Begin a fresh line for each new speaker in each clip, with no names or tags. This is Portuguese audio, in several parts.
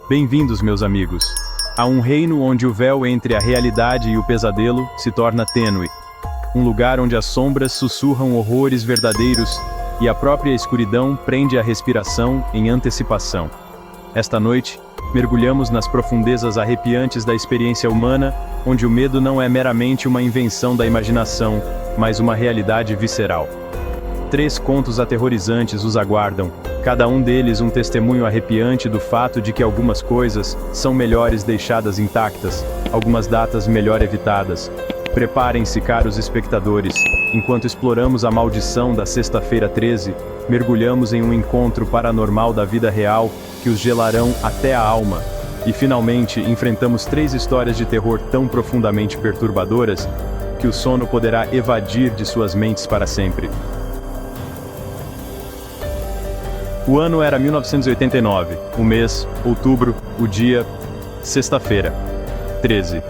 Bem-vindos, meus amigos, a um reino onde o véu entre a realidade e o pesadelo se torna tênue. Um lugar onde as sombras sussurram horrores verdadeiros e a própria escuridão prende a respiração em antecipação. Esta noite, mergulhamos nas profundezas arrepiantes da experiência humana, onde o medo não é meramente uma invenção da imaginação, mas uma realidade visceral. 3 contos aterrorizantes os aguardam, cada um deles um testemunho arrepiante do fato de que algumas coisas são melhores deixadas intactas, algumas datas melhor evitadas. Preparem-se, caros espectadores, enquanto exploramos a maldição da Sexta-feira 13, mergulhamos em um encontro paranormal da vida real que os gelarão até a alma. E finalmente, enfrentamos 3 histórias de terror tão profundamente perturbadoras que o sono poderá evadir de suas mentes para sempre. O ano era 1989, o mês, outubro, o dia, sexta-feira, 13.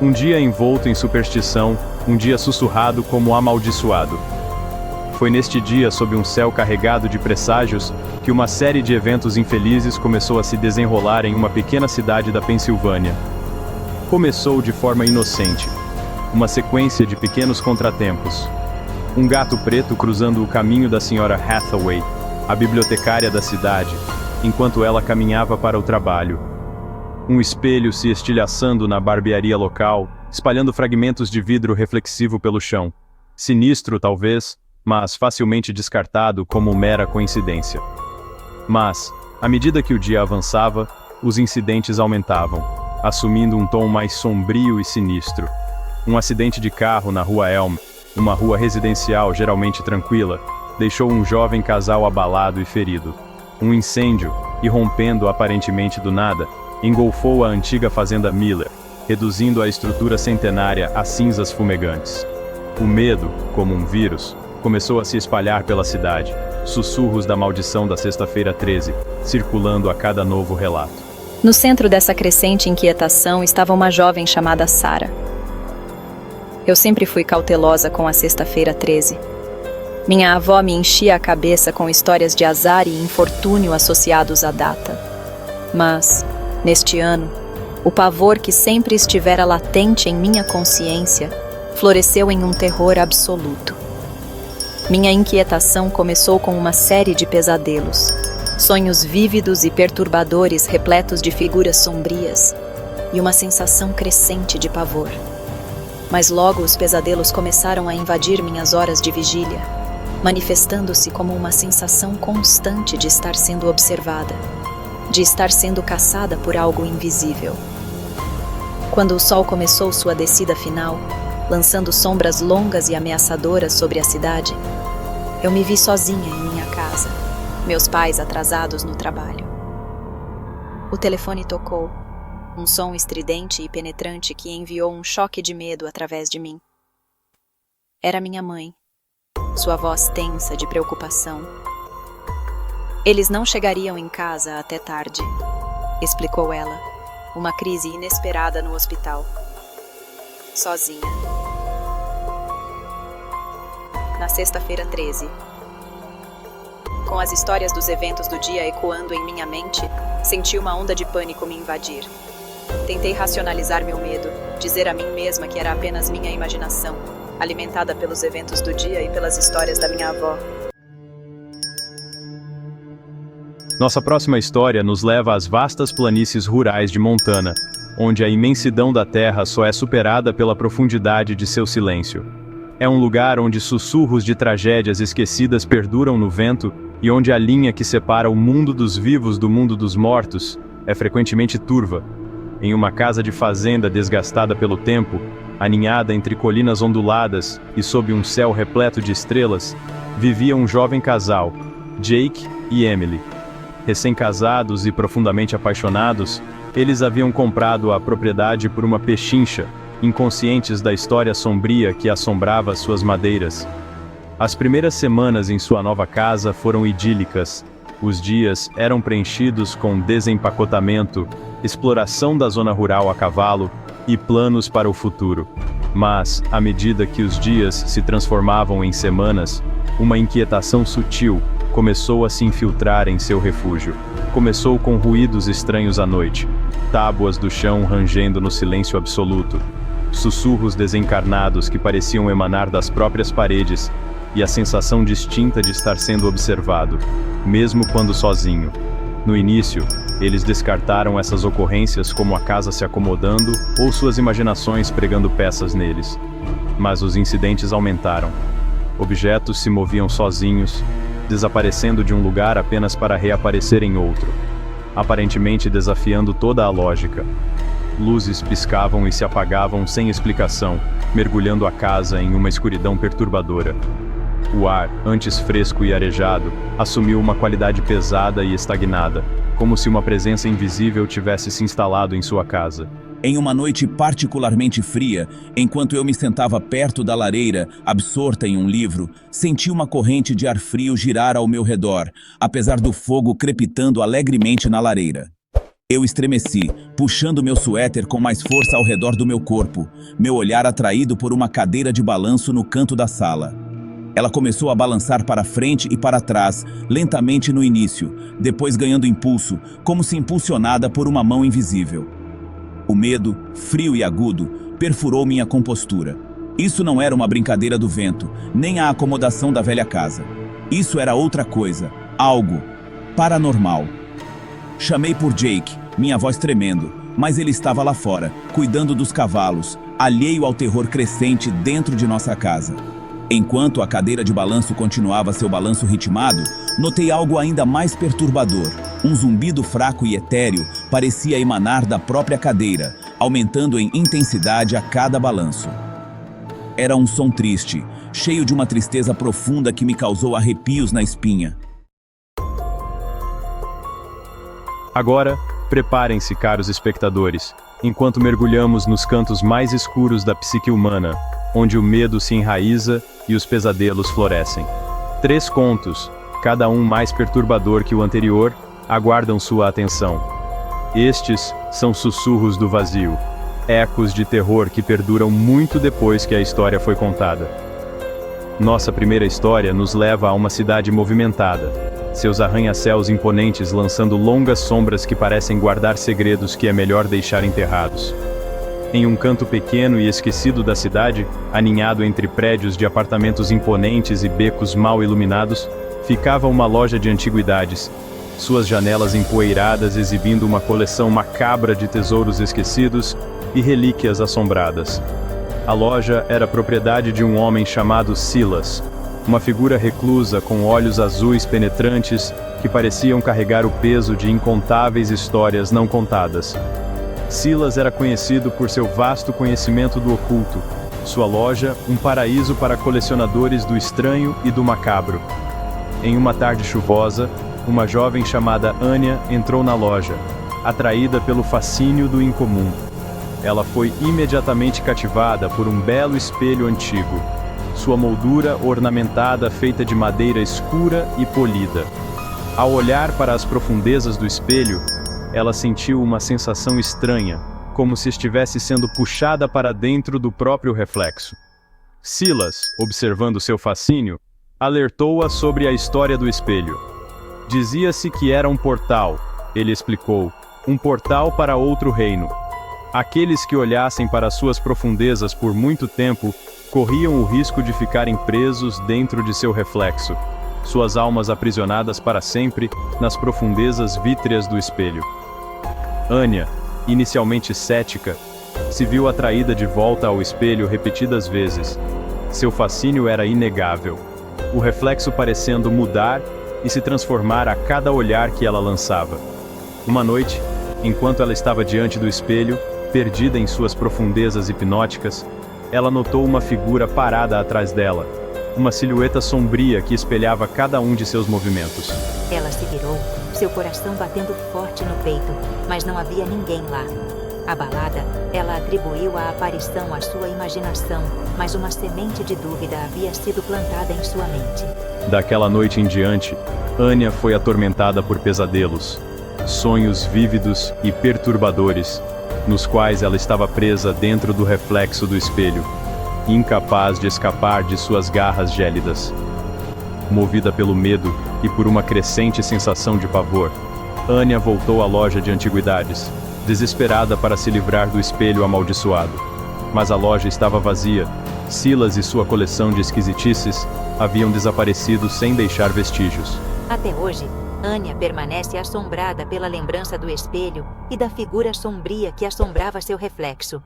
Um dia envolto em superstição, um dia sussurrado como amaldiçoado. Foi neste dia, sob um céu carregado de presságios, que uma série de eventos infelizes começou a se desenrolar em uma pequena cidade da Pensilvânia. Começou de forma inocente, uma sequência de pequenos contratempos. Um gato preto cruzando o caminho da Sra. Hathaway, a bibliotecária da cidade, enquanto ela caminhava para o trabalho. Um espelho se estilhaçando na barbearia local, espalhando fragmentos de vidro reflexivo pelo chão. Sinistro, talvez, mas facilmente descartado como mera coincidência. Mas, à medida que o dia avançava, os incidentes aumentavam, assumindo um tom mais sombrio e sinistro. Um acidente de carro na Rua Elm, uma rua residencial geralmente tranquila, deixou um jovem casal abalado e ferido. Um incêndio, irrompendo aparentemente do nada, engolfou a antiga fazenda Miller, reduzindo a estrutura centenária a cinzas fumegantes. O medo, como um vírus, começou a se espalhar pela cidade, sussurros da maldição da Sexta-feira 13, circulando a cada novo relato.
No centro dessa crescente inquietação estava uma jovem chamada Sarah. Eu sempre fui cautelosa com a Sexta-feira 13. Minha avó me enchia a cabeça com histórias de azar e infortúnio associados à data. Mas, neste ano, o pavor que sempre estivera latente em minha consciência floresceu em um terror absoluto. Minha inquietação começou com uma série de pesadelos, sonhos vívidos e perturbadores repletos de figuras sombrias e uma sensação crescente de pavor. Mas logo os pesadelos começaram a invadir minhas horas de vigília, manifestando-se como uma sensação constante de estar sendo observada, de estar sendo caçada por algo invisível. Quando o sol começou sua descida final, lançando sombras longas e ameaçadoras sobre a cidade, eu me vi sozinha em minha casa, meus pais atrasados no trabalho. O telefone tocou, um som estridente e penetrante que enviou um choque de medo através de mim. Era minha mãe, sua voz tensa de preocupação. Eles não chegariam em casa até tarde, explicou ela, uma crise inesperada no hospital. Sozinha. Na Sexta-feira 13. Com as histórias dos eventos do dia ecoando em minha mente, senti uma onda de pânico me invadir. Tentei racionalizar meu medo, dizer a mim mesma que era apenas minha imaginação, alimentada pelos eventos do dia e pelas histórias da minha avó.
Nossa próxima história nos leva às vastas planícies rurais de Montana, onde a imensidão da terra só é superada pela profundidade de seu silêncio. É um lugar onde sussurros de tragédias esquecidas perduram no vento e onde a linha que separa o mundo dos vivos do mundo dos mortos é frequentemente turva. Em uma casa de fazenda desgastada pelo tempo, aninhada entre colinas onduladas e sob um céu repleto de estrelas, vivia um jovem casal, Jake e Emily. Recém-casados e profundamente apaixonados, eles haviam comprado a propriedade por uma pechincha, inconscientes da história sombria que assombrava suas madeiras. As primeiras semanas em sua nova casa foram idílicas. Os dias eram preenchidos com desempacotamento, exploração da zona rural a cavalo e planos para o futuro. Mas, à medida que os dias se transformavam em semanas, uma inquietação sutil começou a se infiltrar em seu refúgio. Começou com ruídos estranhos à noite, tábuas do chão rangendo no silêncio absoluto, sussurros desencarnados que pareciam emanar das próprias paredes, e a sensação distinta de estar sendo observado, mesmo quando sozinho. No início, eles descartaram essas ocorrências como a casa se acomodando ou suas imaginações pregando peças neles. Mas os incidentes aumentaram. Objetos se moviam sozinhos, desaparecendo de um lugar apenas para reaparecer em outro, aparentemente desafiando toda a lógica. Luzes piscavam e se apagavam sem explicação, mergulhando a casa em uma escuridão perturbadora. O ar, antes fresco e arejado, assumiu uma qualidade pesada e estagnada, como se uma presença invisível tivesse se instalado em sua casa.
Em uma noite particularmente fria, enquanto eu me sentava perto da lareira, absorta em um livro, senti uma corrente de ar frio girar ao meu redor, apesar do fogo crepitando alegremente na lareira. Eu estremeci, puxando meu suéter com mais força ao redor do meu corpo, meu olhar atraído por uma cadeira de balanço no canto da sala. Ela começou a balançar para frente e para trás, lentamente no início, depois ganhando impulso, como se impulsionada por uma mão invisível. O medo, frio e agudo, perfurou minha compostura. Isso não era uma brincadeira do vento, nem a acomodação da velha casa. Isso era outra coisa, algo paranormal. Chamei por Jake, minha voz tremendo, mas ele estava lá fora, cuidando dos cavalos, alheio ao terror crescente dentro de nossa casa. Enquanto a cadeira de balanço continuava seu balanço ritmado, notei algo ainda mais perturbador. Um zumbido fraco e etéreo parecia emanar da própria cadeira, aumentando em intensidade a cada balanço. Era um som triste, cheio de uma tristeza profunda que me causou arrepios na espinha.
Agora, preparem-se, caros espectadores, enquanto mergulhamos nos cantos mais escuros da psique humana, onde o medo se enraiza e os pesadelos florescem. 3 contos, cada um mais perturbador que o anterior, aguardam sua atenção. Estes são sussurros do vazio, ecos de terror que perduram muito depois que a história foi contada. Nossa primeira história nos leva a uma cidade movimentada, seus arranha-céus imponentes lançando longas sombras que parecem guardar segredos que é melhor deixar enterrados. Em um canto pequeno e esquecido da cidade, aninhado entre prédios de apartamentos imponentes e becos mal iluminados, ficava uma loja de antiguidades, suas janelas empoeiradas exibindo uma coleção macabra de tesouros esquecidos e relíquias assombradas. A loja era propriedade de um homem chamado Silas, uma figura reclusa com olhos azuis penetrantes que pareciam carregar o peso de incontáveis histórias não contadas. Silas era conhecido por seu vasto conhecimento do oculto, sua loja um paraíso para colecionadores do estranho e do macabro. Em uma tarde chuvosa, uma jovem chamada Anya entrou na loja, atraída pelo fascínio do incomum. Ela foi imediatamente cativada por um belo espelho antigo, sua moldura ornamentada feita de madeira escura e polida. Ao olhar para as profundezas do espelho, ela sentiu uma sensação estranha, como se estivesse sendo puxada para dentro do próprio reflexo. Silas, observando seu fascínio, alertou-a sobre a história do espelho. Dizia-se que era um portal, ele explicou, um portal para outro reino. Aqueles que olhassem para suas profundezas por muito tempo corriam o risco de ficarem presos dentro de seu reflexo, suas almas aprisionadas para sempre nas profundezas vítreas do espelho. Anya, inicialmente cética, se viu atraída de volta ao espelho repetidas vezes. Seu fascínio era inegável, o reflexo parecendo mudar e se transformar a cada olhar que ela lançava. Uma noite, enquanto ela estava diante do espelho, perdida em suas profundezas hipnóticas, ela notou uma figura parada atrás dela, uma silhueta sombria que espelhava cada um de seus movimentos.
Ela se virou, seu coração batendo forte no peito, mas não havia ninguém lá. Abalada, ela atribuiu a aparição à sua imaginação, mas uma semente de dúvida havia sido plantada em sua mente.
Daquela noite em diante, Anya foi atormentada por pesadelos, sonhos vívidos e perturbadores, nos quais ela estava presa dentro do reflexo do espelho, incapaz de escapar de suas garras gélidas. movida pelo medo e por uma crescente sensação de pavor. Anya voltou à loja de antiguidades, desesperada para se livrar do espelho amaldiçoado. Mas a loja estava vazia. Silas e sua coleção de esquisitices haviam desaparecido sem deixar vestígios.
Até hoje, Anya permanece assombrada pela lembrança do espelho e da figura sombria que assombrava seu reflexo.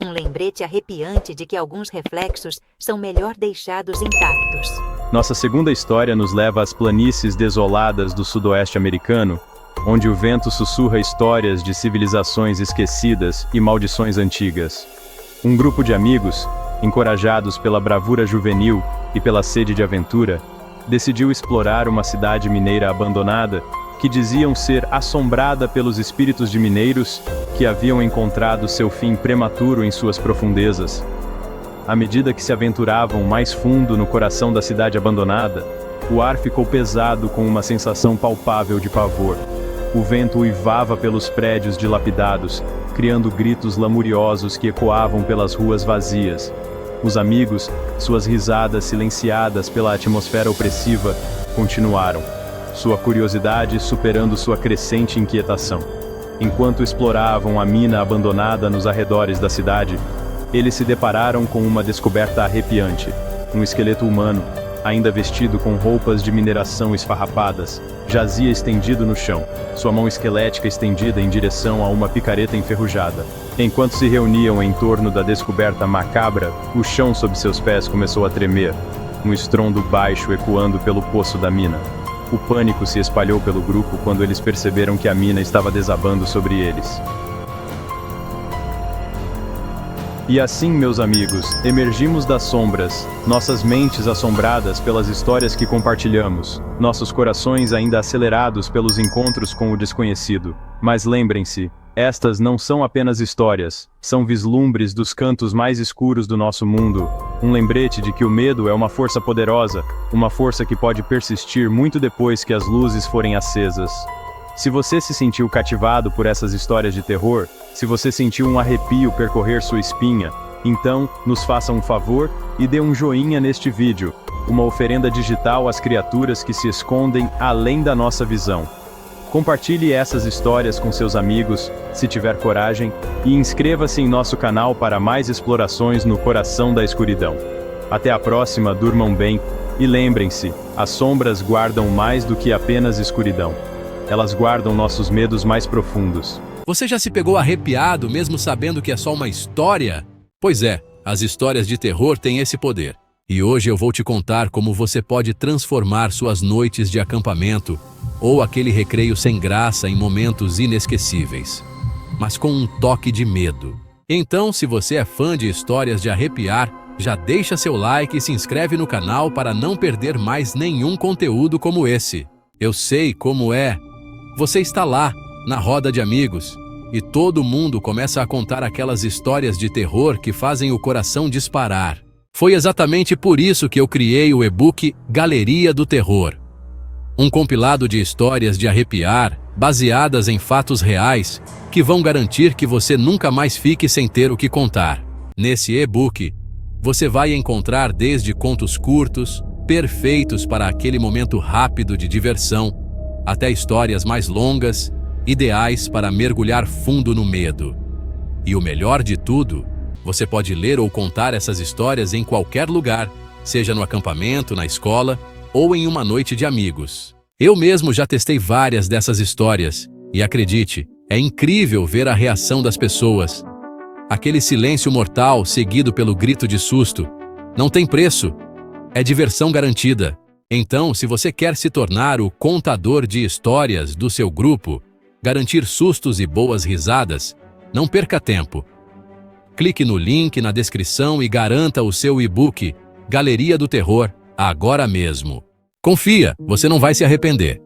Um lembrete arrepiante de que alguns reflexos são melhor deixados intactos.
Nossa segunda história nos leva às planícies desoladas do sudoeste americano, onde o vento sussurra histórias de civilizações esquecidas e maldições antigas. Um grupo de amigos, encorajados pela bravura juvenil e pela sede de aventura, decidiu explorar uma cidade mineira abandonada que diziam ser assombrada pelos espíritos de mineiros que haviam encontrado seu fim prematuro em suas profundezas. À medida que se aventuravam mais fundo no coração da cidade abandonada, o ar ficou pesado com uma sensação palpável de pavor. O vento uivava pelos prédios dilapidados, criando gritos lamuriosos que ecoavam pelas ruas vazias. Os amigos, suas risadas silenciadas pela atmosfera opressiva, continuaram, sua curiosidade superando sua crescente inquietação. Enquanto exploravam a mina abandonada nos arredores da cidade, eles se depararam com uma descoberta arrepiante: um esqueleto humano, ainda vestido com roupas de mineração esfarrapadas, jazia estendido no chão, sua mão esquelética estendida em direção a uma picareta enferrujada. Enquanto se reuniam em torno da descoberta macabra, o chão sob seus pés começou a tremer, um estrondo baixo ecoando pelo poço da mina. O pânico se espalhou pelo grupo quando eles perceberam que a mina estava desabando sobre eles. E assim, meus amigos, emergimos das sombras, nossas mentes assombradas pelas histórias que compartilhamos, nossos corações ainda acelerados pelos encontros com o desconhecido. Mas lembrem-se, estas não são apenas histórias, são vislumbres dos cantos mais escuros do nosso mundo, um lembrete de que o medo é uma força poderosa, uma força que pode persistir muito depois que as luzes forem acesas. Se você se sentiu cativado por essas histórias de terror, se você sentiu um arrepio percorrer sua espinha, então, nos faça um favor e dê um joinha neste vídeo, uma oferenda digital às criaturas que se escondem além da nossa visão. Compartilhe essas histórias com seus amigos, se tiver coragem, e inscreva-se em nosso canal para mais explorações no coração da escuridão. Até a próxima, durmam bem, e lembrem-se, as sombras guardam mais do que apenas escuridão. Elas guardam nossos medos mais profundos.
Você já se pegou arrepiado mesmo sabendo que é só uma história? Pois é, as histórias de terror têm esse poder. E hoje eu vou te contar como você pode transformar suas noites de acampamento ou aquele recreio sem graça em momentos inesquecíveis, mas com um toque de medo. Então, se você é fã de histórias de arrepiar, já deixa seu like e se inscreve no canal para não perder mais nenhum conteúdo como esse. Eu sei como é. Você está lá, na roda de amigos, e todo mundo começa a contar aquelas histórias de terror que fazem o coração disparar. Foi exatamente por isso que eu criei o e-book Galeria do Terror. Um compilado de histórias de arrepiar, baseadas em fatos reais, que vão garantir que você nunca mais fique sem ter o que contar. Nesse e-book, você vai encontrar desde contos curtos, perfeitos para aquele momento rápido de diversão, até histórias mais longas, ideais para mergulhar fundo no medo. E o melhor de tudo, você pode ler ou contar essas histórias em qualquer lugar, seja no acampamento, na escola ou em uma noite de amigos. Eu mesmo já testei várias dessas histórias, e acredite, é incrível ver a reação das pessoas. Aquele silêncio mortal seguido pelo grito de susto. Não tem preço. É diversão garantida. Então, se você quer se tornar o contador de histórias do seu grupo, garantir sustos e boas risadas, não perca tempo. Clique no link na descrição e garanta o seu e-book Galeria do Terror agora mesmo. Confia, você não vai se arrepender.